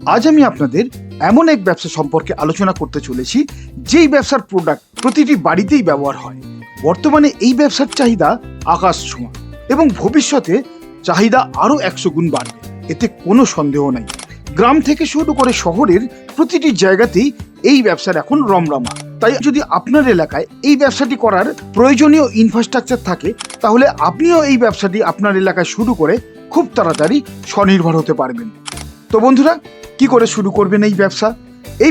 আজ আমি আপনাদের এমন এক ব্যবসা সম্পর্কে আলোচনা করতে চলেছি যেই ব্যবসার প্রোডাক্ট প্রতিটি বাড়িতেই ব্যবহার হয়। বর্তমানে এই ব্যবসার চাহিদা আকাশ ছোঁয়া এবং ভবিষ্যতে চাহিদা আরো 100 গুণ বাড়বে, এতে কোনো সন্দেহ নাই। গ্রাম থেকে শুরু করে শহরের প্রতিটি জায়গাতেই এই ব্যবসার এখন রমরমা। তাই যদি আপনার এলাকায় এই ব্যবসাটি করার প্রয়োজনীয় ইনফ্রাস্ট্রাকচার থাকে, তাহলে আপনিও এই ব্যবসাটি আপনার এলাকায় শুরু করে খুব তাড়াতাড়ি স্বনির্ভর হতে পারবেন। তো বন্ধুরা, কি করে শুরু করবেন এই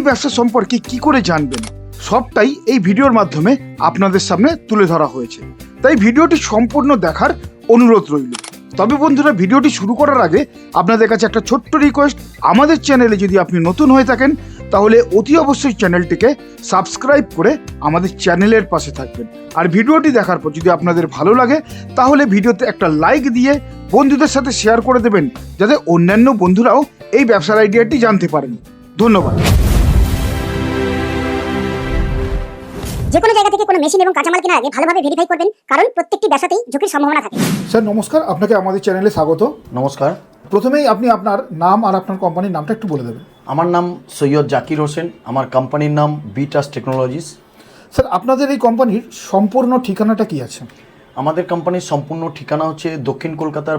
ব্যবসা সম্পর্কে কি করে জানবেন, সবটাই এই ভিডিওর মাধ্যমে আপনাদের সামনে তুলে ধরা হয়েছে। তাই ভিডিওটি সম্পূর্ণ দেখার অনুরোধ রইল। তবে বন্ধুরা, ভিডিওটি শুরু করার আগে আপনাদের কাছে একটা ছোট্ট রিকোয়েস্ট, আমাদের চ্যানেলে যদি আপনি নতুন হয়ে থাকেন তাহলে অতি অবশ্যই চ্যানেলটিকে সাবস্ক্রাইব করে আমাদের চ্যানেলের পাশে থাকবেন। আর ভিডিওটি দেখার পর যদি আপনাদের ভালো লাগে তাহলে ভিডিওতে একটা লাইক দিয়ে বন্ধুদের সাথে শেয়ার করে দেবেন, যাতে অন্যান্য বন্ধুরাও এই ব্যবসার আইডিয়াটি জানতে পারেন। ধন্যবাদ। যে কোনো জায়গা থেকে কোনো মেশিন এবং কাঁচামাল কেনার আগে ভালোভাবে ভেরিফাই করবেন, কারণ প্রত্যেকটি ব্যবসাতেই ঝুঁকির সম্ভাবনা থাকে। স্যার নমস্কার, আপনাকে আমাদের চ্যানেলে স্বাগত। নমস্কার। প্রথমেই আপনি আপনার নাম আর আপনার কোম্পানির নামটা একটু বলে দেবেন। আমার নাম সৈয়দ জাকির হোসেন, আমার কোম্পানির নাম বিটাস টেকনোলজিস। স্যার, আপনাদের এই কোম্পানির সম্পূর্ণ ঠিকানাটা কি আছে? আমাদের কোম্পানির সম্পূর্ণ ঠিকানা হচ্ছে দক্ষিণ কলকাতার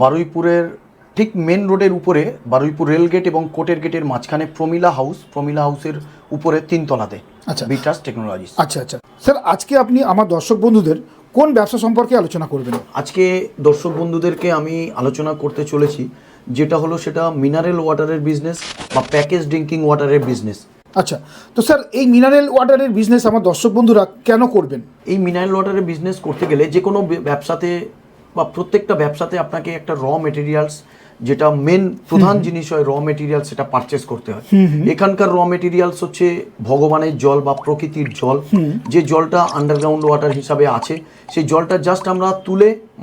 বারুইপুরের ঠিক মেন রোডের উপরে, বারুইপুর রেলগেট এবং কোর্টের গেটের মাঝখানে প্রমিলা হাউসের উপরে 3 তলাতে। আচ্ছা, বিটাস টেকনোলজিস। আচ্ছা। স্যার, আজকে আপনি আমার দর্শক বন্ধুদের কোন ব্যবসা সম্পর্কে আলোচনা করবেন? আজকে দর্শক বন্ধুদেরকে আমি আলোচনা করতে চলেছি সেটা মিনারেল ওয়াটারের বিজনেস বা প্যাকেজ ড্রিঙ্কিং ওয়াটারের বিজনেস। আচ্ছা, তো স্যার এই মিনারেল ওয়াটারের বিজনেস আমার দর্শক বন্ধুরা কেন করবেন? এই মিনারেল ওয়াটারের বিজনেস করতে গেলে যে কোনো ব্যবসাতে বা প্রত্যেকটা ব্যবসাতে আপনাকে একটা র মেটেরিয়ালস, যেটা মেন প্রধান জিনিস হয় র মেটেরিয়াল, সেটা পারচেস করতে হয়। এখানকার র মেটেরিয়ালস হচ্ছে ভগবানের জল বা প্রকৃতির জল। যে জলটা আন্ডারগ্রাউন্ড ওয়াটার হিসাবে আছে, সেই জলটা জাস্ট আমরা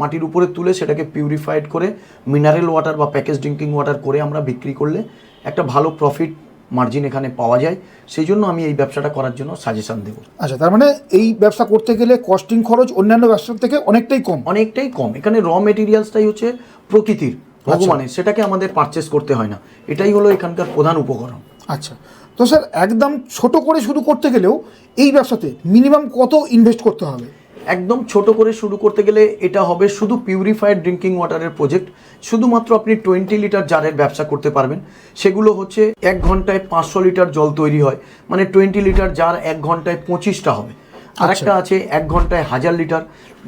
মাটির উপরে তুলে সেটাকে পিউরিফাইড করে মিনারেল ওয়াটার বা প্যাকেজ ড্রিঙ্কিং ওয়াটার করে আমরা বিক্রি করলে একটা ভালো প্রফিট মার্জিন এখানে পাওয়া যায়। সেই জন্য আমি এই ব্যবসাটা করার জন্য সাজেশন দেবো। আচ্ছা, তার মানে এই ব্যবসা করতে গেলে কস্টিং খরচ অন্যান্য ব্যবসার থেকে অনেকটাই কম। এখানে র মেটেরিয়ালসটাই হচ্ছে প্রকৃতির, ভগবানের, সেটাকে আমাদের পারচেস করতে হয় না। এটাই হলো এখানকার প্রধান উপকরণ। আচ্ছা, তো স্যার একদম ছোট করে শুরু করতে গেলেও এই ব্যবসাতে মিনিমাম কত ইনভেস্ট করতে হবে? একদম ছোট করে শুরু করতে গেলে এটা হবে শুধু পিউরিফাইড ড্রিঙ্কিং ওয়াটারের প্রজেক্ট। শুধুমাত্র আপনি 20 লিটার জারের ব্যবসা করতে পারবেন। সেগুলো হচ্ছে 1 ঘন্টায় 500 লিটার জল তৈরি হয়, মানে 20 লিটার জার 1 ঘন্টায় 25টা হবে। আর একটা আছে 1 ঘন্টায় 1000 লিটার।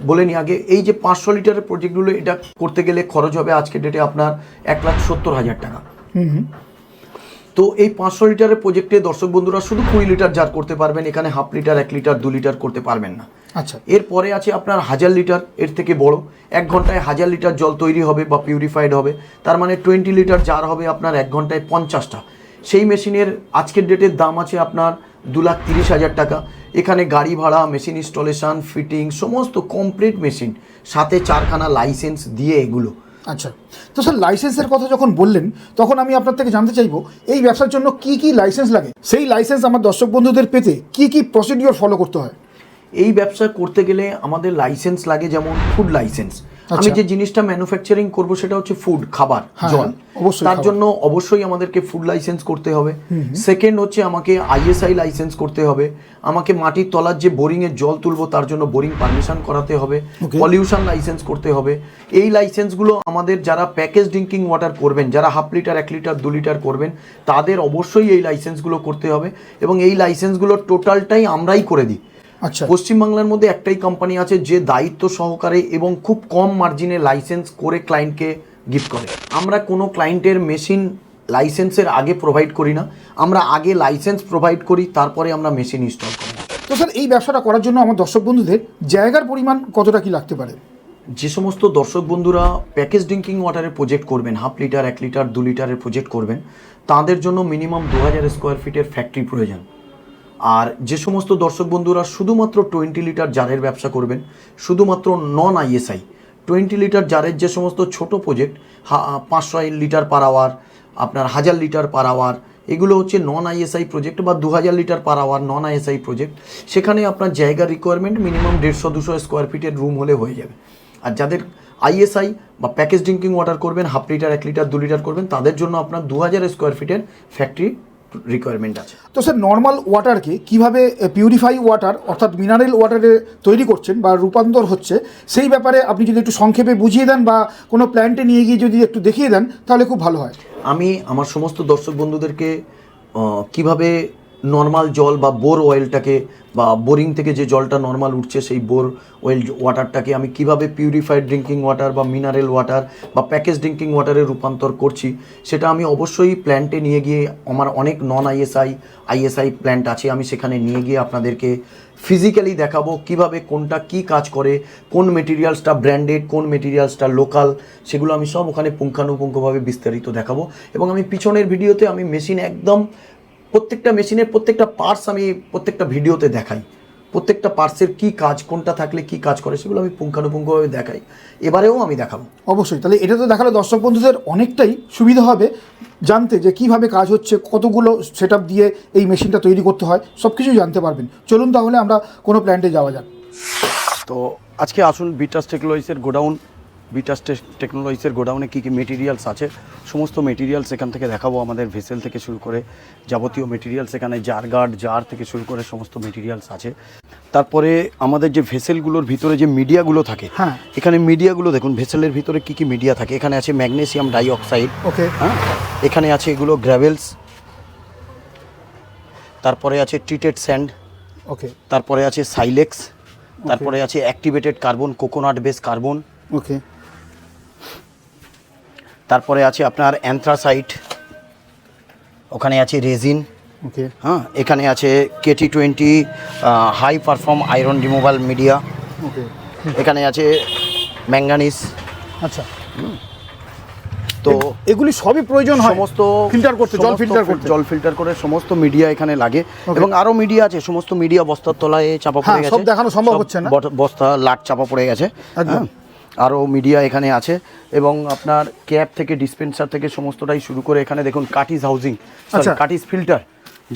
বলে নি আগে, এই যে 500 লিটারের প্রজেক্টগুলো, এটা করতে গেলে খরচ হবে আজকের ডেটে আপনার 1,70,000 টাকা। তো এই 500 লিটারের প্রজেক্টে দর্শক বন্ধুরা শুধু 20 লিটার জার করতে পারবেন। এখানে 1/2 লিটার, 1 লিটার, 2 লিটার করতে পারবেন না। আচ্ছা, এরপরে আছে আপনার 1000 লিটার, এর থেকে বড়। 1 ঘন্টায় 1000 লিটার জল তৈরি হবে বা পিউরিফাইড হবে, তার মানে 20 লিটার জার হবে আপনার 1 ঘন্টায় 50টা। সেই মেশিনের আজকের ডেটের দাম আছে আপনার 2,30,000 টাকা। এখানে গাড়ি ভাড়া, মেশিন ইনস্টলেশন, ফিটিং, সমস্ত কমপ্লিট মেশিন, সাথে 4খানা লাইসেন্স দিয়ে এগুলো। আচ্ছা, তো স্যার লাইসেন্সের কথা যখন বললেন তখন আমি আপনার থেকে জানতে চাইবো এই ব্যবসার জন্য কি কি লাইসেন্স লাগে, সেই লাইসেন্স আমার দর্শক বন্ধুদের পেতে কি কি প্রসিডিওর ফলো করতে হয়? এই ব্যবসা করতে গেলে আমাদের লাইসেন্স লাগে, যেমন ফুড লাইসেন্স। আমি যে জিনিসটা ম্যানুফ্যাকচারিং করব সেটা হচ্ছে ফুড, খাবার, জল। তার জন্য অবশ্যই আমাদেরকে ফুড লাইসেন্স করতে হবে। সেকেন্ড হচ্ছে আমাকে আইএসআই লাইসেন্স করতে হবে। আমাকে মাটির তলার যে বোরিং এর জল তুলবো তার জন্য বোরিং পারমিশন করাতে হবে। পলিউশন লাইসেন্স করতে হবে। এই লাইসেন্সগুলো আমাদের যারা প্যাকেজ ড্রিঙ্কিং ওয়াটার করবেন, যারা 1/2 লিটার, 1 লিটার, 2 লিটার করবেন, তাদের অবশ্যই এই লাইসেন্সগুলো করতে হবে। এবং এই লাইসেন্সগুলোর টোটালটাই আমরাই করে দিই। আচ্ছা, পশ্চিমবাংলার মধ্যে একটাই কোম্পানি আছে যে দায়িত্ব সহকারে এবং খুব কম মার্জিনে লাইসেন্স করে ক্লায়েন্টকে গিফট করে। আমরা কোনো ক্লায়েন্টের মেশিন লাইসেন্সের আগে প্রোভাইড করি না, আমরা আগে লাইসেন্স প্রোভাইড করি, তারপরে আমরা মেশিন ইনস্টল করি। তো স্যার এই ব্যবসাটা করার জন্য আমার দর্শক বন্ধুদের জায়গার পরিমাণ কতটা কি লাগতে পারে? যে সমস্ত দর্শক বন্ধুরা প্যাকেজ ড্রিঙ্কিং ওয়াটারের প্রজেক্ট করবেন, 1/2 লিটার, 1 লিটার, 2 লিটারের প্রজেক্ট করবেন, তাদের জন্য মিনিমাম 2000 স্কোয়ার ফিটের ফ্যাক্টরি প্রয়োজন। আর যে সমস্ত দর্শক বন্ধুরা শুধুমাত্র 20 লিটার জারের ব্যবসা করবেন, শুধুমাত্র নন আইএসআই 20 লিটার জারের যে সমস্ত ছোট প্রজেক্ট, 500 লিটার পার আওয়ার, আপনার 1000 লিটার পার আওয়ার, এগুলো হচ্ছে নন আইএসআই প্রজেক্ট, বা 2000 লিটার পার আওয়ার নন আইএসআই প্রজেক্ট। সেখানে আপনার জায়গার রিকোয়ারমেন্ট মিনিমাম 150-200 স্কোয়ার ফিটের রুম হলে হয়ে যাবে। আর যাদের আইএসআই বা প্যাকেজ ড্রিঙ্কিং ওয়াটার করবেন, 1/2 লিটার, 1 লিটার, 2 লিটার করবেন, তাদের জন্য আপনার 2000 স্কোয়ার ফিটের ফ্যাক্টরি রিকোয়ারমেন্ট আছে। তো স্যার নর্মাল ওয়াটারকে কিভাবে পিউরিফাই ওয়াটার অর্থাৎ মিনারেল ওয়াটারে তৈরি করছেন বা রূপান্তর হচ্ছে, সেই ব্যাপারে আপনি যদি একটু সংক্ষেপে বুঝিয়ে দেন বা কোনো প্ল্যান্টে নিয়ে গিয়ে যদি একটু দেখিয়ে দেন তাহলে খুব ভালো হয়। আমি আমার সমস্ত দর্শক বন্ধুদেরকে কিভাবে নর্মাল জল বা বোর অয়েলটাকে বা বোরিং থেকে যে জলটা নর্মাল উঠছে সেই বোর অয়েল ওয়াটারটাকে আমি কিভাবে পিউরিফাইড ড্রিঙ্কিং ওয়াটার বা মিনারেল ওয়াটার বা প্যাকেজ ড্রিঙ্কিং ওয়াটারে রূপান্তর করছি, সেটা আমি অবশ্যই প্ল্যান্টে নিয়ে গিয়ে, আমার অনেক নন আইএসআই প্ল্যান্ট আছে, আমি সেখানে নিয়ে গিয়ে আপনাদেরকে ফিজিক্যালি দেখাবো কিভাবে কোনটা কি কাজ করে, কোন মেটেরিয়ালসটা ব্র্যান্ডেড, কোন মেটেরিয়ালসটা লোকাল, সেগুলো আমি সব ওখানে পুঙ্খানুপুঙ্খভাবে বিস্তারিত দেখাবো। এবং আমি পিছনের ভিডিওতে আমি মেশিন একদম প্রত্যেকটা মেশিনের প্রত্যেকটা পার্টস আমি প্রত্যেকটা ভিডিওতে দেখাই, প্রত্যেকটা পার্টসের কী কাজ, কোনটা থাকলে কী কাজ করে, সেগুলো আমি পুঙ্খানুপুঙ্খভাবে দেখাই। এবারেও আমি দেখাবো। অবশ্যই, তাহলে এটা তো দেখালে দর্শক বন্ধুদের অনেকটাই সুবিধা হবে জানতে যে কিভাবে কাজ হচ্ছে, কতগুলো সেটআপ দিয়ে এই মেশিনটা তৈরি করতে হয়, সব কিছুই জানতে পারবেন। চলুন তাহলে আমরা কোনো প্ল্যান্টে যাওয়া যাক। তো আজকে আসুন বিটাস টেকনোলজিসের গোডাউন, বিটাস টেকনোলজিসের গোডাউনে কী কী মেটেরিয়ালস আছে সমস্ত মেটেরিয়ালস এখান থেকে দেখাবো। আমাদের ভেসেল থেকে শুরু করে যাবতীয় মেটেরিয়ালস, এখানে জার থেকে শুরু করে সমস্ত মেটেরিয়ালস আছে। তারপরে আমাদের যে ভেসেলগুলোর ভিতরে যে মিডিয়াগুলো থাকে, হ্যাঁ, এখানে মিডিয়াগুলো দেখুন, ভেসেলের ভিতরে কী কী মিডিয়া থাকে। এখানে আছে ম্যাগনেসিয়াম ডাইঅক্সাইড, ওকে, হ্যাঁ, এখানে আছে এগুলো গ্র্যাভেলস, তারপরে আছে ট্রিটেড স্যান্ড, ওকে, তারপরে আছে সাইলেক্স, তারপরে আছে activated carbon, coconut base carbon, okay, তারপরে আছে আপনার অ্যান্থ্রাসাইট, ওখানে আছে রেজিন, ওকে, হ্যাঁ, এখানে আছে KT20 high perform iron removal media, okay, এখানে আছে ম্যাঙ্গানিজ। আচ্ছা, তো এগুলি সবই প্রয়োজন হয় সমস্ত ফিল্টার করতে, জল ফিল্টার করতে, জল ফিল্টার করে সমস্ত মিডিয়া এখানে লাগে। এবং আরো মিডিয়া আছে, সমস্ত মিডিয়া বস্তার তলায় চাপা পড়ে গেছে, সব দেখানো সম্ভব হচ্ছে না, বস্তা লাট চাপা পড়ে গেছে। একদম। আরও মিডিয়া এখানে আছে এবং আপনার ক্যাপ থেকে ডিসপেন্সার থেকে সমস্তটাই শুরু করে এখানে দেখুন কাটিস হাউজিং, আচ্ছা, কাটিস ফিল্টার,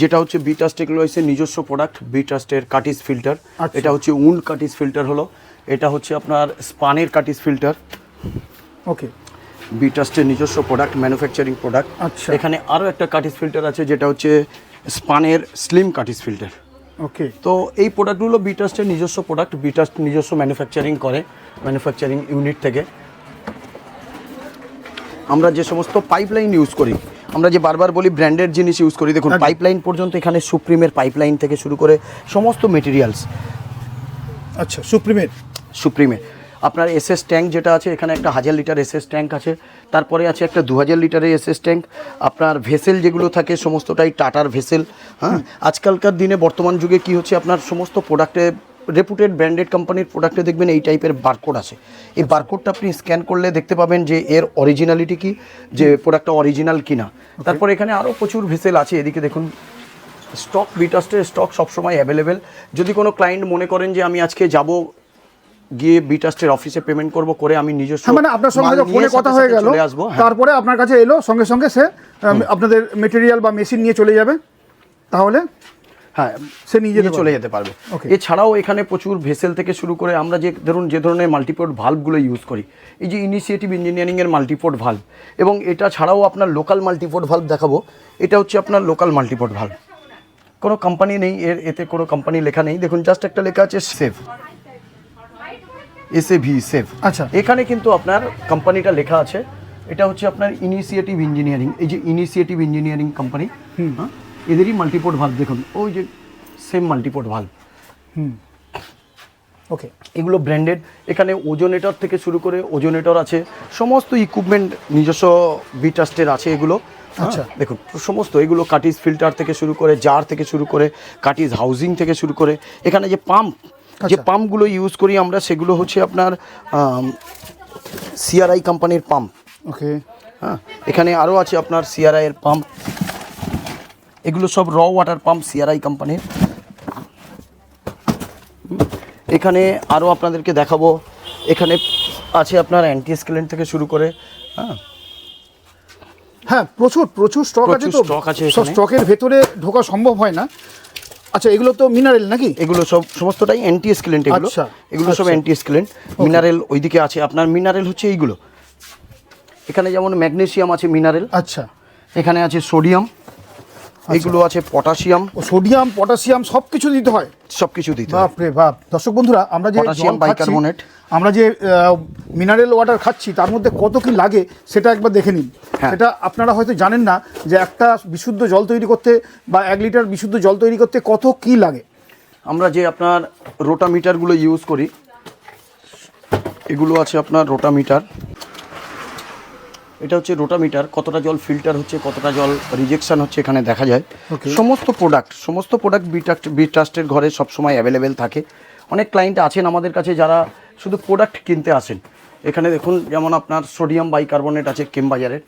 যেটা হচ্ছে বিটাস টেকনোলজিসের নিজস্ব প্রোডাক্ট, বিটাস্টের কাটিস ফিল্টার। আচ্ছা। এটা হচ্ছে উন্ড কাটিস ফিল্টার হলো, এটা হচ্ছে আপনার স্পানের কাটিস ফিল্টার, ওকে, বিটাস্টের নিজস্ব প্রোডাক্ট, ম্যানুফ্যাকচারিং প্রোডাক্ট। আচ্ছা। এখানে আরও একটা কাটিস ফিল্টার আছে যেটা হচ্ছে স্পানের স্লিম কাটিস ফিল্টার। ওকে, তো এই প্রোডাক্টগুলো বিটাস্টের নিজস্ব প্রোডাক্ট, বিটাস্ট নিজস্ব ম্যানুফ্যাকচারিং করে, ম্যানুফ্যাকচারিং ইউনিট থেকে। আমরা যে সমস্ত পাইপলাইন ইউজ করি, আমরা যে বারবার বলি ব্র্যান্ডেড জিনিস ইউজ করি, দেখুন পাইপলাইন পর্যন্ত এখানে সুপ্রিমের পাইপলাইন থেকে শুরু করে সমস্ত মেটেরিয়ালস। আচ্ছা, সুপ্রিমে আপনার এসএস ট্যাঙ্ক যেটা আছে, এখানে একটা 1000 লিটার এসএস ট্যাঙ্ক আছে, তারপরে আছে একটা 2000 লিটারের এসএস ট্যাঙ্ক। আপনার ভেসেল যেগুলো থাকে সমস্তটাই টাটার ভেসেল। হ্যাঁ, আজকালকার দিনে বর্তমান যুগে কি হচ্ছে, আপনার সমস্ত প্রোডাক্টে রেপুটেড ব্র্যান্ডেড কোম্পানির প্রোডাক্টে দেখবেন এই টাইপের বারকোড আছে। এই বারকোডটা আপনি স্ক্যান করলে দেখতে পাবেন যে এর অরিজিনালিটি কি, যে প্রোডাক্টটা অরিজিনাল কিনা। তারপরে এখানে আরও প্রচুর ভেসেল আছে, এদিকে দেখুন স্টক, বিটাস্টের স্টক সবসময় অ্যাভেলেবেল। যদি কোনো ক্লায়েন্ট মনে করেন যে আমি আজকে যাব, গিয়ে বিটাস্টের অফিসে পেমেন্ট করব, করে আমি নিজস্ব, মানে আপনার সঙ্গে ফোনে কথা হয়ে গেল, তারপরে আপনার কাছে এলো, সঙ্গে সঙ্গে সে আপনাদের মেটেরিয়াল বা মেশিন নিয়ে চলে যাবে, তাহলে হ্যাঁ সে নিজে চলে যেতে পারবে। এছাড়াও এখানে প্রচুর ভেসেল থেকে শুরু করে আমরা যে ধরনের মাল্টিপোর্ট ভাল্বগুলো ইউজ করি, এই যে ইনিশিয়েটিভ ইঞ্জিনিয়ারিংয়ের মাল্টিপোর্ট ভাল্ব, এবং এটা ছাড়াও আপনার লোকাল মাল্টিপোর্ট ভাল্ব দেখাবো। এটা হচ্ছে আপনার লোকাল মাল্টিপোর্ট ভাল্ব, কোনো কোম্পানি নেই এতে কোনো কোম্পানি লেখা নেই, দেখুন জাস্ট একটা লেখা আছে সেভ, SAV সেভ। আচ্ছা, এখানে কিন্তু আপনার কোম্পানিটা লেখা আছে, এটা হচ্ছে আপনার ইনিশিয়েটিভ ইঞ্জিনিয়ারিং। এই যে ইনিশিয়েটিভ ইঞ্জিনিয়ারিং কোম্পানি, হ্যাঁ, এদেরই মাল্টিপোর্ট ভাল্ব দেখুন, ওই যে সেম মাল্টিপোর্ট ভাল্ব। ওকে, এগুলো ব্র্যান্ডেড। এখানে ওজোনেটর থেকে শুরু করে, ওজোনেটর আছে, সমস্ত ইকুইপমেন্ট নিজস্ব বিটাস্টের আছে এগুলো। আচ্ছা, দেখুন সমস্ত এগুলো কাটিস ফিল্টার থেকে শুরু করে, জার থেকে শুরু করে, কাটিস হাউজিং থেকে শুরু করে, এখানে যে পাম্প, যে পাম্পগুলো ইউজ করি আমরা, সেগুলো হচ্ছে আপনার CRI কোম্পানির পাম্প। ওকে, হ্যাঁ, এখানে আরও আছে আপনার CRI এর পাম্প, এগুলো সব র ওয়াটার পাম্প CRI কোম্পানির। এখানে আরও আপনাদেরকে দেখাবো, এখানে আছে আপনার অ্যান্টি স্কেলেন্ট থেকে শুরু করে। হ্যাঁ, প্রচুর স্টক আছে, তো স্টক আছে, সব স্টকের ভেতরে ঢোকা সম্ভব হয় না। আচ্ছা, এগুলো তো মিনারেল নাকি? এগুলো সব সমস্তটাই অ্যান্টি স্কেলেন্ট। এগুলো আচ্ছা, এগুলো সব আচ্ছা। অ্যান্টি স্কেলেন্ট। মিনারেল ওইদিকে আছে আপনার, মিনারেল হচ্ছে এইগুলো। এখানে যেমন ম্যাগনেসিয়াম আছে মিনারেল, আচ্ছা, এখানে আছে সোডিয়াম, এগুলো আছে পটাশিয়াম। ও সোডিয়াম পটাশিয়াম সব কিছু দিতে হয়? সব কিছু দিতে হয়। বাপ রে বাপ। দর্শক বন্ধুরা, আমরা যে পটাশিয়াম জল খাচ্ছি, বাইকার্বনেট। আমরা যে মিনারেল ওয়াটার খাচ্ছি তার মধ্যে কত কি লাগে সেটা একবার দেখে নিন। হ্যাঁ। সেটা আপনারা হয়তো জানেন না যে একটা বিশুদ্ধ জল তৈরি করতে বা 1 লিটার বিশুদ্ধ জল তৈরি করতে কত কি লাগে। আমরা যে আপনার রোটামিটারগুলো ইউজ করি, এগুলো আছে আপনার রোটামিটার। এটা হচ্ছে রোটামিটার, কতটা জল ফিল্টার হচ্ছে, কতটা জল রিজেকশন হচ্ছে এখানে দেখা যায়। সমস্ত প্রোডাক্ট বি ট্রাস্টের ঘরে সবসময় অ্যাভেলেবেল থাকে। অনেক ক্লায়েন্ট আছেন আমাদের কাছে যারা শুধু প্রোডাক্ট কিনতে আসেন। এখানে দেখুন, যেমন আপনার সোডিয়াম বাইকার্বনেট আছে কেমবাজারের,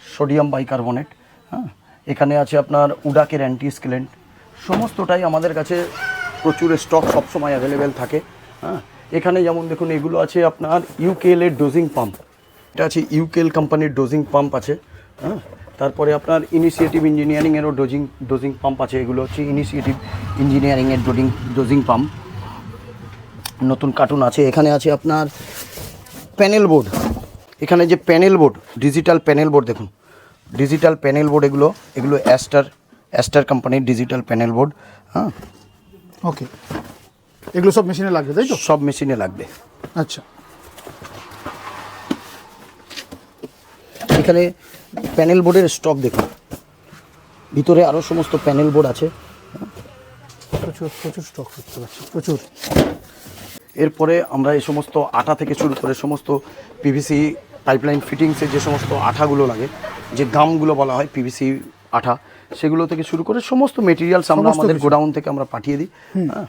সোডিয়াম বাইকার্বনেট। হ্যাঁ, এখানে আছে আপনার উডাকের অ্যান্টি স্কেলেন্ট। সমস্তটাই আমাদের কাছে প্রচুর স্টক সবসময় অ্যাভেলেবেল থাকে। হ্যাঁ, এখানে যেমন দেখুন, এগুলো আছে আপনার ইউকেএল এর ডোজিং পাম্প। এটা আছে ইউকেএল কোম্পানির ডোজিং পাম্প আছে। হ্যাঁ, তারপরে আপনার ইনিশিয়েটিভ ইঞ্জিনিয়ারিংয়েরও ডোজিং পাম্প আছে। এগুলো হচ্ছে ইনিশিয়েটিভ ইঞ্জিনিয়ারিংয়ের ডোজিং পাম্প। নতুন কার্টুন আছে। এখানে আছে আপনার প্যানেল বোর্ড। এখানে যে panel board, digital panel board দেখুন, ডিজিটাল প্যানেল বোর্ড। এগুলো অ্যাস্টার কোম্পানির ডিজিটাল প্যানেল বোর্ড। হ্যাঁ, ওকে, এগুলো সব মেশিনে লাগবে তাই তো? সব মেশিনে লাগবে। আচ্ছা, এখানে প্যানেল বোর্ডের স্টক দেখুন, ভিতরে আরও সমস্ত প্যানেল বোর্ড আছে। প্রচুর প্রচুর স্টক দেখতে পাচ্ছি, প্রচুর। এরপরে আমরা এই সমস্ত আঠা থেকে শুরু করে সমস্ত পিভিসি পাইপলাইন ফিটিংসের যে সমস্ত আঠাগুলো লাগে, যে গামগুলো বলা হয় পিভিসি আঠা, সেগুলো থেকে শুরু করে সমস্ত মেটেরিয়ালস আমরা আমাদের গোডাউন থেকে আমরা পাঠিয়ে দিই।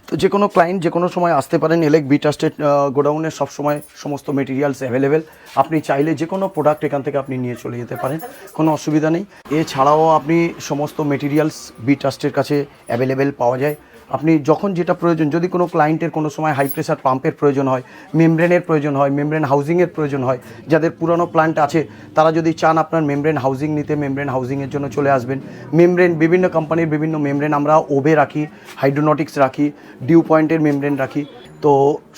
তো যে কোনো ক্লায়েন্ট যে কোনো সময় আসতে পারেন। এলেক বি ট্রাস্টেড গোডাউনে সবসময় সমস্ত মেটেরিয়ালস অ্যাভেলেবেল। আপনি চাইলে যে কোনো প্রোডাক্ট এখান থেকে আপনি নিয়ে চলে যেতে পারেন, কোনো অসুবিধা নেই। এছাড়াও আপনি সমস্ত মেটেরিয়ালস বি ট্রাস্টের কাছে অ্যাভেলেবেল পাওয়া যায়। আপনি যখন যেটা প্রয়োজন, যদি কোনো ক্লায়েন্টের কোনো সময় হাই প্রেশার পাম্পের প্রয়োজন হয়, মেমব্রেনের প্রয়োজন হয়, মেমব্রেন হাউজিংয়ের প্রয়োজন হয়, যাদের পুরানো প্ল্যান্ট আছে তারা যদি চান আপনার মেমব্রেন হাউজিং নিতে, মেমব্রেন হাউজিংয়ের জন্য চলে আসবেন। মেমব্রেন বিভিন্ন কোম্পানির বিভিন্ন মেমব্রেন আমরা ওবে রাখি, হাইড্রোনটিক্স রাখি, ডিউ পয়েন্টের মেমব্রেন রাখি। তো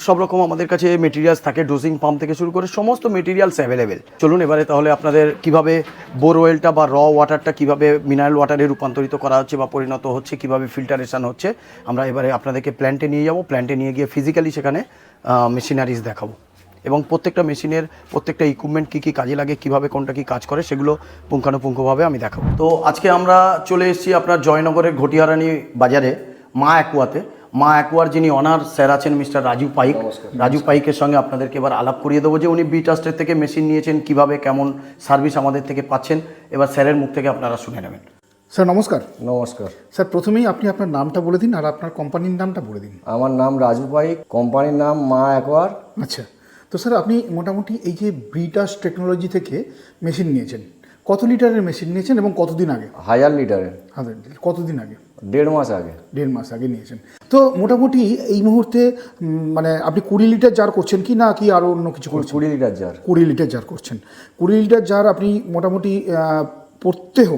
সব রকম আমাদের কাছে মেটেরিয়ালস থাকে, ডোজিং পাম্প থেকে শুরু করে সমস্ত মেটেরিয়ালস অ্যাভেলেবেল। চলুন এবারে তাহলে আপনাদের কিভাবে বোরওয়েলটা বা র ওয়াটারটা কিভাবে মিনারেল ওয়াটারে রূপান্তরিত করা হচ্ছে বা পরিণত হচ্ছে, কিভাবে ফিল্টারেশন হচ্ছে, আমরা এবারে আপনাদেরকে প্ল্যান্টে নিয়ে যাব। প্ল্যান্টে নিয়ে গিয়ে ফিজিক্যালি সেখানে মেশিনারিজ দেখাবো এবং প্রত্যেকটা মেশিনের প্রত্যেকটা ইকুইপমেন্ট কী কী কাজে লাগে, কীভাবে কোনটা কী কাজ করে, সেগুলো পুঙ্খানুপুঙ্খভাবে আমি দেখাবো। তো আজকে আমরা চলে এসেছি আপনার জয়নগরের ঘটিহারানি বাজারে মা অ্যাকুয়াতে। মা অ্যাকুয়ার যিনি অনার স্যার আছেন মিস্টার রাজু পাইক। রাজু পাইকের সঙ্গে আপনাদেরকে এবার আলাপ করিয়ে দেবো যে উনি বি ট্রাস্টের থেকে মেশিন নিয়েছেন, কিভাবে কেমন সার্ভিস আমাদের থেকে পাচ্ছেন। এবার স্যারের মুখ থেকে আপনারা শুনে নেবেন। স্যার নমস্কার। নমস্কার। স্যার প্রথমেই আপনি আপনার নামটা বলে দিন আর আপনার কোম্পানির নামটা বলে দিন। আমার নাম রাজু পাইক, কোম্পানির নাম মা অ্যাকোয়ার। আচ্ছা, তো স্যার আপনি মোটামুটি এই যে ব্রিটাস টেকনোলজি থেকে মেশিন নিয়েছেন, কত লিটারের মেশিন নিয়েছেন এবং কতদিন আগে? 1000 লিটারের। কতদিন আগে? 1.5 মাস আগে। 1.5 মাস আগে নিয়েছেন। তো মোটামুটি এই মুহূর্তে মানে আপনি 20 লিটার জার করছেন কি না কি আরও অন্য কিছু করছেন? 20 লিটার জার। 20 লিটার জার করছেন। 20 লিটার জার আপনি মোটামুটি প্রত্যেহ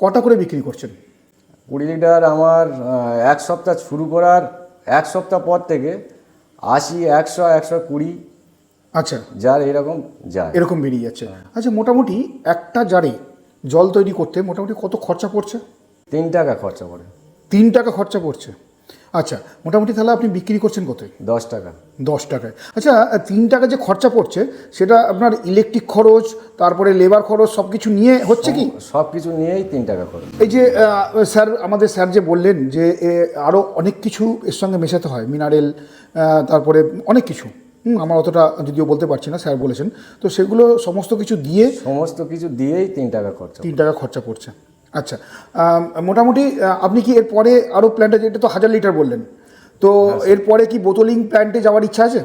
কটা করে বিক্রি করছেন? 20 লিটার আমার 1 সপ্তাহ শুরু করার 1 সপ্তাহ পর থেকে 80, 100, 120 আচ্ছা, জার এরকম বেরিয়ে যাচ্ছে। আচ্ছা, মোটামুটি একটা জারে জল তৈরি করতে মোটামুটি কত খরচা পড়ছে? 3 টাকা খরচা পড়ে। 3 টাকা খরচা পড়ছে। আচ্ছা, মোটামুটি তাহলে আপনি বিক্রি করছেন কত? 10 টাকা। 10 টাকায়। আচ্ছা, 3 টাকা যে খরচা পড়ছে সেটা আপনার ইলেকট্রিক খরচ, তারপরে লেবার খরচ সব কিছু নিয়ে হচ্ছে কি? সব কিছু নিয়েই 3 টাকা খরচ। এই যে আমাদের স্যার যে বললেন যে আরও অনেক কিছু এর সঙ্গে মেশাতে হয়, মিনারেল, তারপরে অনেক কিছু, আমার অতটা যদিও বলতে পারছি না, স্যার বলেছেন, তো সেগুলো সমস্ত কিছু দিয়েই 3 টাকা খরচা। 3 টাকা খরচা পড়ছে। আচ্ছা, মোটামুটি আপনি কি এরপরে আরও প্ল্যান্টে, যেটা তো 1000 লিটার বললেন, তো এরপরে কি বোতলিং প্ল্যান্টে যাওয়ার ইচ্ছা আছে?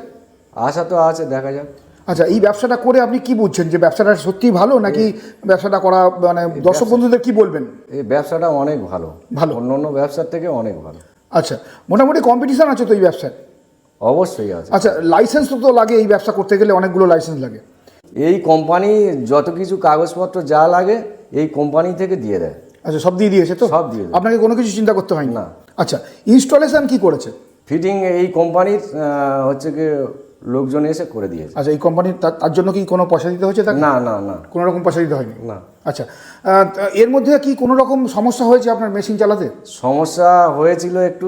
আশা তো আছে, দেখা যাক। আচ্ছা, এই ব্যবসাটা করে আপনি কি বুঝছেন যে ব্যবসাটা সত্যিই ভালো, নাকি ব্যবসাটা করা মানে দর্শক বন্ধুদের কি বলবেন? এই ব্যবসাটা অনেক ভালো, অন্য ব্যবসার থেকে অনেক ভালো। আচ্ছা, মোটামুটি কম্পিটিশন আছে তো এই ব্যবসায়? অবশ্যই আছে। আচ্ছা, লাইসেন্স তো লাগে, এই ব্যবসা করতে গেলে অনেকগুলো লাইসেন্স লাগে। এই কোম্পানি যত কিছু কাগজপত্র যা লাগে এই কোম্পানি থেকে দিয়ে দেয়। আচ্ছা, সব দিয়ে দিয়েছে তো? সব দিয়ে দিয়েছে। আপনাকে কোনো কিছু চিন্তা করতে হয়নি? না। আচ্ছা, ইনস্টলেশন কি করেছে? ফিটিং এই কোম্পানির হচ্ছে কি লোকজন এসে করে দিয়েছে। আচ্ছা, এই কোম্পানির তার জন্য কি কোনো পয়সা দিতে হয়েছে তাকে? না না না কোনো রকম পয়সা দিতে হয়নি? না। আচ্ছা, এর মধ্যে কি কোনো রকম সমস্যা হয়েছে আপনার মেশিন চালাতে? সমস্যা হয়েছিল একটু,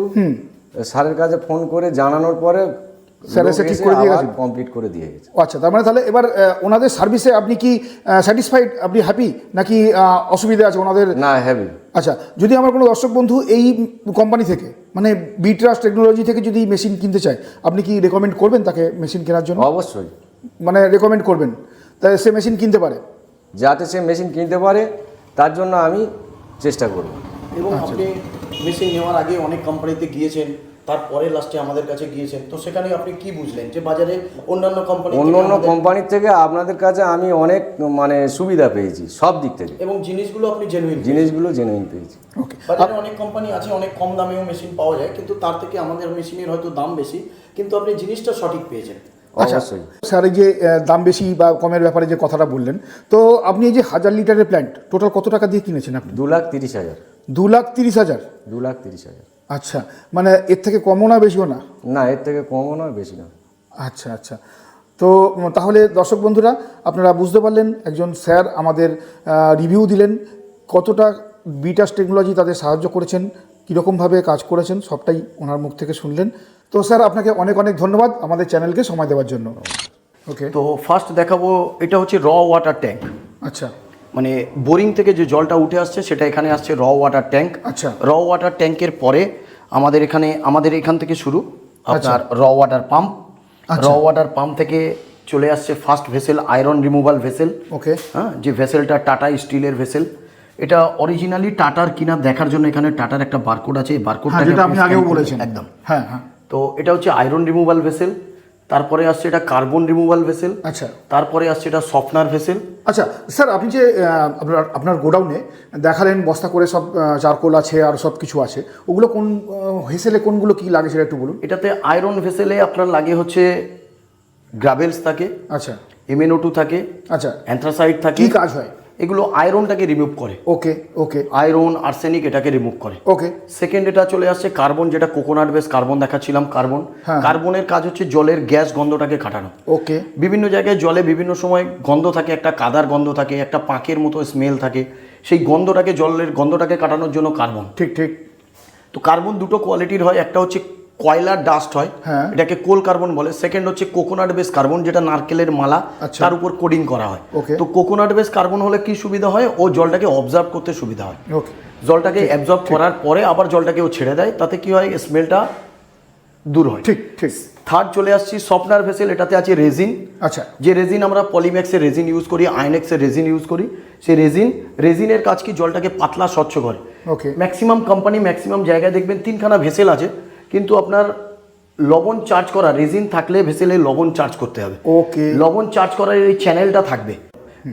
স্যারের কাছে ফোন করে জানানোর পরে স্যার এসে ঠিক করে দিয়ে গেছে, কমপ্লিট করে দিয়ে গেছে। আচ্ছা, তার মানে তাহলে এবার ওনাদের সার্ভিসে আপনি কি স্যাটিসফাইড, আপনি হ্যাপি, নাকি অসুবিধা আছে ওনাদের? না, হ্যাভি। আচ্ছা, যদি আমার কোনো দর্শক বন্ধু এই কোম্পানি থেকে মানে বিট্রাস্ট টেকনোলজি থেকে যদি মেশিন কিনতে চায়, আপনি কি রেকমেন্ড করবেন তাকে মেশিন কেনার জন্য? অবশ্যই, মানে রেকমেন্ড করবেন তাই সে মেশিন কিনতে পারে? যাতে সে মেশিন কিনতে পারে তার জন্য আমি চেষ্টা করব। এবং আপনি মেশিন নেওয়ার আগে অনেক কোম্পানিতে গিয়েছেন, তারপরে লাস্টে আমাদের কাছে গিয়েছেন, তো সেখানে আপনি কি বুঝলেন যে বাজারে অন্যান্য কোম্পানির থেকে আপনাদের কাছে আমি অনেক মানে সুবিধা পেয়েছি সব দিক থেকে, এবং জিনিসগুলো আপনি জেনুইন জেনুইন পেয়েছি। ওকে, বাজারে অনেক কোম্পানি আছে, অনেক কম দামেও মেশিন পাওয়া যায়, কিন্তু তার থেকে আমাদের মেশিনের হয়তো দাম বেশি, কিন্তু আপনি জিনিসটা সঠিক পেয়েছেন। আচ্ছা অবশ্যই। স্যার, এই যে দাম বেশি বা কমের ব্যাপারে যে কথাটা বললেন, তো আপনি এই যে 1000 লিটারের প্ল্যান্ট টোটাল কত টাকা দিয়ে কিনেছেন আপনি? 2,30,000। 2,30,000? 2,30,000। আচ্ছা, মানে এর থেকে কমও না বেশিও না? না, এর থেকে কমও নয় বেশি না। আচ্ছা আচ্ছা, তো তাহলে দর্শক বন্ধুরা আপনারা বুঝতে পারলেন, একজন স্যার আমাদের রিভিউ দিলেন কতটা বিট্রাস্ট টেকনোলজি তাদের সাহায্য করেছেন, কীরকমভাবে কাজ করেছেন, সবটাই ওনার মুখ থেকে শুনলেন। তো স্যার, আপনাকে অনেক অনেক ধন্যবাদ আমাদের চ্যানেলকে সময় দেওয়ার জন্য। ওকে, তো ফার্স্ট দেখাবো, এটা হচ্ছে র ওয়াটার ট্যাঙ্ক। আচ্ছা, মানে বোরিং থেকে যে জলটা উঠে আসছে সেটা এখানে আসছে র ওয়াটার ট্যাঙ্ক। আচ্ছা। র ওয়াটার ট্যাঙ্কের পরে আমাদের এখান থেকে শুরু আপনার raw water pump. Raw water pump থেকে চলে আসছে first vessel, iron removal vessel. Okay, হ্যাঁ, যে ভেসেলটা টাটা স্টিলের ভেসেল, এটা অরিজিনালি টাটার কিনা দেখার জন্য এখানে টাটার একটা বারকোড আছে, এই বারকোডটা যেটা আপনি আগেও বলেছেন একদম। হ্যাঁ হ্যাঁ, তো এটা হচ্ছে আয়রন রিমুভাল ভেসেল, তারপরে আসছে এটা কার্বন রিমুভাল ভেসেল, আচ্ছা তারপরে আসছে এটা সফটনার ভেসেল। আচ্ছা স্যার, আপনি যে আপনার গোডাউনে দেখালেন বস্তা করে সব চারকোল আছে আর সব কিছু আছে, ওগুলো কোন ভেসেলে কোনগুলো কি লাগে সেটা একটু বলুন। এটাতে আয়রন ভেসেলে আপনার লাগে হচ্ছে গ্রাভেলস থাকে, আচ্ছা MnO2 থাকে, আচ্ছা, অ্যান্থ্রাসাইড থাকে। কি কাজ হয়? এগুলো আয়রনটাকে রিমুভ করে। ওকে ওকে আয়রন, আর্সেনিক এটাকে রিমুভ করে। ওকে, সেকেন্ড এটা চলে আসছে কার্বন, যেটা কোকোনাট বেস কার্বন দেখাচ্ছিলাম। কার্বনের কাজ হচ্ছে জলের গ্যাস গন্ধটাকে কাটানো। ওকে, বিভিন্ন জায়গায় জলে বিভিন্ন সময় গন্ধ থাকে, একটা কাদার গন্ধ থাকে, একটা পাঁকের মতো স্মেল থাকে, সেই গন্ধটাকে, জলের গন্ধটাকে কাটানোর জন্য কার্বন। ঠিক ঠিক। তো কার্বন দুটো কোয়ালিটির হয়, একটা হচ্ছে কয়লার ডাস্ট হয়, হ্যাঁ, এটাকে কোল কার্বন বলে। সেকেন্ড হচ্ছে কোকোনাট বেস কার্বন, যেটা নারকেলের মালা, তার উপর কোডিং করা হয়। তো কোকোনাট বেস কার্বন হলে কি সুবিধা হয়, ও জলটাকে অবজার্ভ করতে সুবিধা হয়। ওকে, জলটাকে অ্যাবজর্ব করার পরে আবার জলটাকে ও ছেড়ে দেয়, তাতে কি হয়, স্মেলটা দূর হয়। ঠিক ঠিক। থার্ড চলে আসছি সফটনার ভেসেল, এটাতে আছে রেজিন। আচ্ছা, যে রেজিন আমরা পলিম্যাক্সের রেজিন ইউজ করি, আইনেক্সের রেজিন ইউজ করি, সেই রেজিনের কাজ কি, জলটাকে পাতলা স্বচ্ছ করে। ওকে, ম্যাক্সিমাম কোম্পানি ম্যাক্সিমাম জায়গায় দেখবেন 3খানা ভেসেল আছে, কিন্তু আপনার লবণ চার্জ করা রেজিন থাকলে ভেসেলে লবণ চার্জ করতে হবে। ওকে, লবণ চার্জ করার এই চ্যানেলটা থাকবে।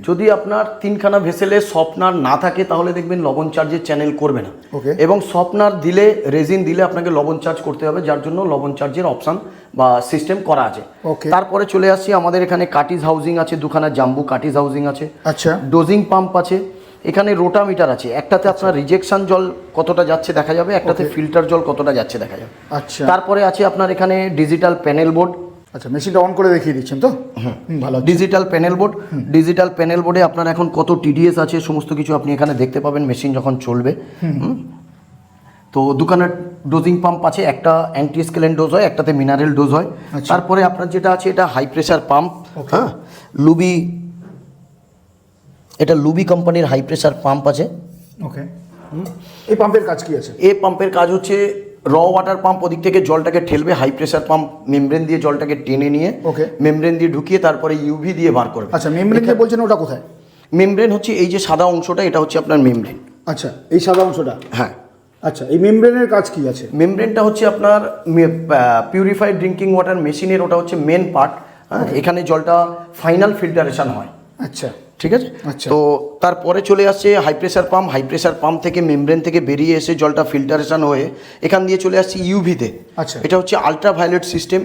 যদি আপনার 3খানা ভেসেলে সফটনার না থাকে, তাহলে দেখবেন লবণ চার্জের চ্যানেল করবে না। ওকে, এবং সফটনার দিলে, রেজিন দিলে আপনাকে লবণ চার্জ করতে হবে, যার জন্য লবণ চার্জের অপশন বা সিস্টেম করা আছে। ওকে, তারপরে চলে আসছি, আমাদের এখানে কাটিজ হাউজিং আছে, 2খানা জাম্বু কাটিজ হাউজিং আছে। আচ্ছা, ডোজিং পাম্প আছে, এখানে রোটামিটার আছে। একটাতে আপনার রিজেকশন জল কতটা যাচ্ছে দেখা যাবে, একটাতে ফিল্টার জল কতটা যাচ্ছে দেখা যাবে। আচ্ছা, তারপরে আছে আপনার এখানে ডিজিটাল প্যানেল বোর্ড। আচ্ছা, মেশিনটা অন করে দেখিয়ে দিচ্ছেন তো? ভালো। Digital panel board, digital panel বোর্ডে আপনার এখন কত TDS আছে সমস্ত কিছু আপনি এখানে দেখতে পাবেন মেশিন যখন চলবে। তো 2খানা ডোজিং পাম্প আছে, একটা অ্যান্টি স্কেলেন ডোজ হয়, একটাতে মিনারেল ডোজ হয়। তারপরে আপনার যেটা আছে, এটা হাই প্রেসার পাম্প। হ্যাঁ, এটা লুবি কোম্পানির হাই প্রেসার পাম্প আছে। ওকে, এই পাম্পের কাজ কি আছে? এই পাম্পের কাজ হচ্ছে র ওয়াটার পাম্প ওদিক থেকে জলটাকে ঠেলবে, হাই প্রেসার পাম্প মেমব্রেন দিয়ে জলটাকে টেনে নিয়ে, ওকে, মেমব্রেন দিয়ে ঢুকিয়ে তারপরে UV দিয়ে বার করবে। আচ্ছা, মেমব্রেন যে বলছেন ওটা কোথায়? মেমব্রেন হচ্ছে এই যে সাদা অংশটা, এটা হচ্ছে আপনার মেমব্রেন। আচ্ছা, এই সাদা অংশটা? হ্যাঁ। আচ্ছা, এই মেমব্রেনের কাজ কি আছে? মেমব্রেনটা হচ্ছে আপনার পিউরিফাইড ড্রিঙ্কিং ওয়াটার মেশিনের, ওটা হচ্ছে মেন পার্ট। হ্যাঁ, এখানে জলটা ফাইনাল ফিল্টারেশন হয়। আচ্ছা, ঠিক আছে। আচ্ছা। তো তারপরে চলে আসছে হাই প্রেসার পাম্প থেকে মেমব্রেন থেকে বেরিয়ে এসে জলটা ফিল্টারেশন হয়ে এখান দিয়ে চলে আসছে ইউভিতে। আচ্ছা। এটা হচ্ছে আলট্রাভায়োলেট সিস্টেম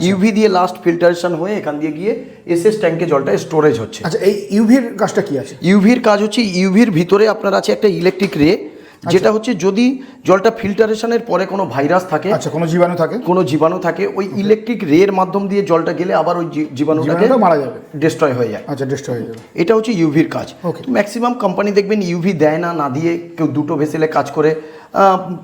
ইউভি দিয়ে লাস্ট ফিল্টারেশন হয়ে এখান দিয়ে গিয়ে এসএস ট্যাঙ্কে জলটা স্টোরেজ হচ্ছে। আচ্ছা, এই ইউভির কাজটা কি আছে? ইউভির কাজ হচ্ছে ইউভির ভিতরে আপনার আছে একটা ইলেকট্রিক রে, যেটা হচ্ছে যদি জলটা ফিল্টারেশনের পরে কোনো ভাইরাস থাকে, আচ্ছা, কোনো জীবাণু থাকে, ওই ইলেকট্রিক রে এর মাধ্যম দিয়ে জলটা গেলে আবার ওই জীবাণুটাকে মারা যাবে, ডিস্ট্রয় হয়ে যায়। আচ্ছা, ডিস্ট্রয় হয়ে যাবে। এটা হচ্ছে ইউভির কাজ। Okay. ম্যাক্সিমাম কোম্পানি দেখবেন ইউভি দেয় না দিয়ে কেউ দুটো ভেসেলে কাজ করে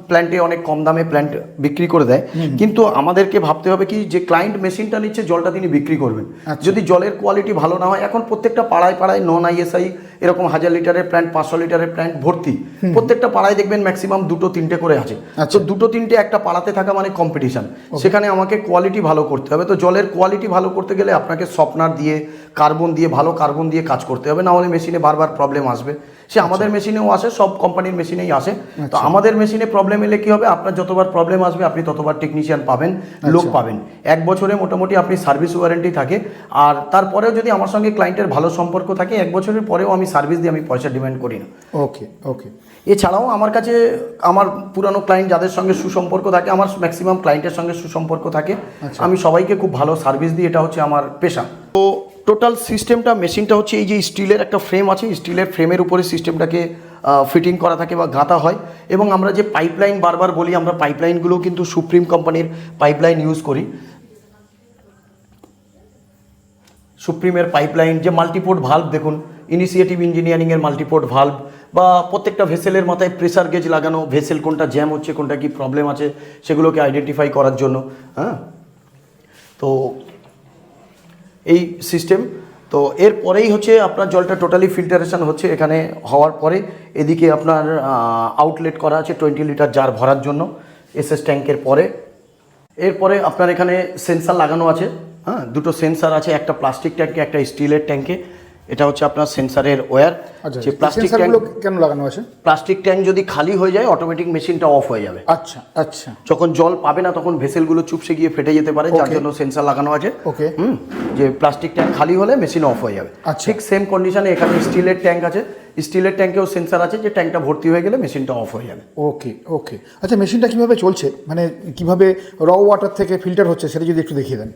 প্ল্যান্টে অনেক কম দামে প্ল্যান্ট বিক্রি করে দেয়। কিন্তু আমাদেরকে ভাবতে হবে কি যে ক্লায়েন্ট মেশিনটা নিচ্ছে, জলটা তিনি বিক্রি করবেন। যদি জলের কোয়ালিটি ভালো না হয়, এখন প্রত্যেকটা পাড়ায় নন আইএসআই এরকম 1000 লিটারের প্ল্যান্ট, 500 লিটারের প্ল্যান্ট ভর্তি, প্রত্যেকটা পাড়ায় দেখবেন ম্যাক্সিমাম 2-3টে করে আছে। তো 2-3টে একটা পাড়াতে থাকা মানে কম্পিটিশন, সেখানে আমাকে কোয়ালিটি ভালো করতে হবে। তো জলের কোয়ালিটি ভালো করতে গেলে আপনাকে সফটনার দিয়ে, কার্বন দিয়ে, ভালো কার্বন দিয়ে কাজ করতে হবে, না হলে মেশিনে বারবার প্রবলেম আসবে। সে আমাদের মেশিনেও আসে, সব কোম্পানির মেশিনেই আসে। তো আমাদের মেশিনে প্রবলেম এলে কি হবে, আপনার যতবার প্রবলেম আসবে আপনি ততবার টেকনিশিয়ান পাবেন, লোক পাবেন। 1 বছরে মোটামুটি আপনি সার্ভিস ওয়ারেন্টি থাকে, আর তারপরেও যদি আমার সঙ্গে ক্লায়েন্টের ভালো সম্পর্ক থাকে, 1 বছরের পরেও আমি সার্ভিস দিয়ে আমি পয়সা ডিমান্ড করি না। ওকে। এছাড়াও আমার কাছে আমার পুরানো ক্লায়েন্ট যাদের সঙ্গে সুসম্পর্ক থাকে, আমার ম্যাক্সিমাম ক্লায়েন্টের সঙ্গে সুসম্পর্ক থাকে, আমি সবাইকে খুব ভালো সার্ভিস দিই, এটা হচ্ছে আমার পেশা। তো টোটাল সিস্টেমটা, মেশিনটা হচ্ছে এই যে স্টিলের একটা ফ্রেম আছে, স্টিলের ফ্রেমের উপরে সিস্টেমটাকে ফিটিং করা থাকে বা গাঁথা হয়। এবং আমরা যে পাইপলাইন বারবার বলি, আমরা পাইপলাইনগুলো কিন্তু সুপ্রিম কোম্পানির পাইপলাইন ইউজ করি। সুপ্রিমের পাইপলাইন, যে মাল্টিপোর্ট ভাল্ব দেখুন, ইনিশিয়েটিভ ইঞ্জিনিয়ারিংয়ের মাল্টিপোর্ট ভাল্ব, বা প্রত্যেকটা ভেসেলের মাথায় প্রেসার গেজ লাগানো, ভেসেল কোনটা জ্যাম হচ্ছে, কোনটা কি প্রবলেম আছে সেগুলোকে আইডেন্টিফাই করার জন্য। হ্যাঁ, তো এই সিস্টেম। তো এরপরেই হচ্ছে আপনার জলটা টোটালি ফিল্টারেশন হচ্ছে। এখানে হওয়ার পরে এদিকে আপনার আউটলেট করা আছে 20 লিটার জার ভরার জন্য এসএস ট্যাঙ্কের পরে। এরপরে আপনার এখানে সেন্সার লাগানো আছে। হ্যাঁ, দুটো সেন্সার আছে, একটা প্লাস্টিক ট্যাঙ্কে, একটা স্টিলের ট্যাঙ্কে। এটা হচ্ছে আপনার সেন্সারের ওয়্যার। যে প্লাস্টিক ট্যাঙ্ক কেন লাগানো আছে? প্লাস্টিক ট্যাঙ্ক যদি খালি হয়ে যায়, অটোমেটিক মেশিনটা অফ হয়ে যাবে। আচ্ছা। যখন জল পাবে না, তখন ভেসেলগুলো চুপসে গিয়ে ফেটে যেতে পারে, যার জন্য সেন্সার লাগানো আছে। ওকে। যে প্লাস্টিক ট্যাঙ্ক খালি হলে মেশিন অফ হয়ে যাবে। ঠিক সেম কন্ডিশনে এখানে স্টিলের ট্যাঙ্ক আছে, স্টিলের ট্যাঙ্কেও সেন্সার আছে, যে ট্যাঙ্কটা ভর্তি হয়ে গেলে মেশিনটা অফ হয়ে যাবে। ওকে। আচ্ছা, মেশিনটা কিভাবে চলছে, মানে কিভাবে র ওয়াটার থেকে ফিল্টার হচ্ছে, সেটা যদি একটু দেখিয়ে দেন।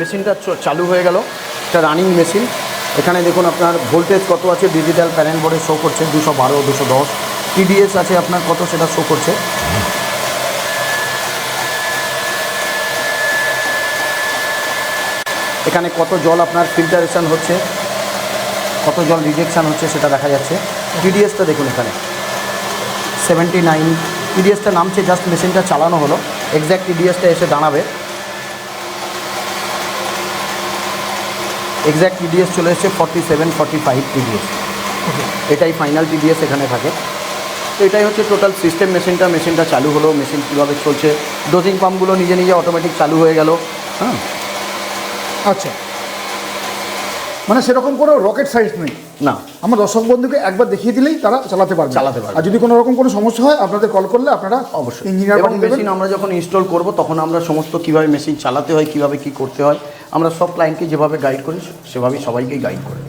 মেশিনটা চালু হয়ে গেল, এটা রানিং মেশিন। এখানে দেখুন আপনার ভোল্টেজ কত আছে, ডিজিটাল প্যানেল বোর্ডে শো করছে 212, 210। টিডিএস আছে আপনার কত, সেটা শো করছে। এখানে কত জল আপনার ফিল্টারেশন হচ্ছে, কত জল রিজেকশান হচ্ছে সেটা দেখা যাচ্ছে। টিডিএসটা দেখুন এখানে 79, টিডিএসটা নামছে, জাস্ট মেশিনটা চালানো হলো, এক্স্যাক্ট টিডিএসটা এসে দাঁড়াবে। এক্স্যাক্ট টিডিএস চলে এসেছে 47, 45 টিডিএস। এটাই ফাইনাল টিডিএস এখানে থাকে। তো এটাই হচ্ছে টোটাল সিস্টেম। মেশিনটা চালু হলো, মেশিন কীভাবে চলছে, ডোজিং পাম্পগুলো নিজে নিজে অটোমেটিক চালু হয়ে গেল। হ্যাঁ, আচ্ছা, মানে সেরকম কোনো রকেট সায়েন্স নেই না। আমার দর্শক বন্ধুকে একবার দেখিয়ে দিলেই তারা চালাতে পারবে। আর যদি কোনো রকম কোনো সমস্যা হয়, আপনাদের কল করলে আপনারা অবশ্যই ইঞ্জিনিয়ার এবং মেশিন আমরা যখন ইনস্টল করব, তখন আমরা সমস্ত কীভাবে মেশিন চালাতে হয়, কীভাবে কী করতে হয়, আমরা সব ক্লায়েন্টকে যেভাবে গাইড করি সেভাবেই সবাইকেই গাইড করি।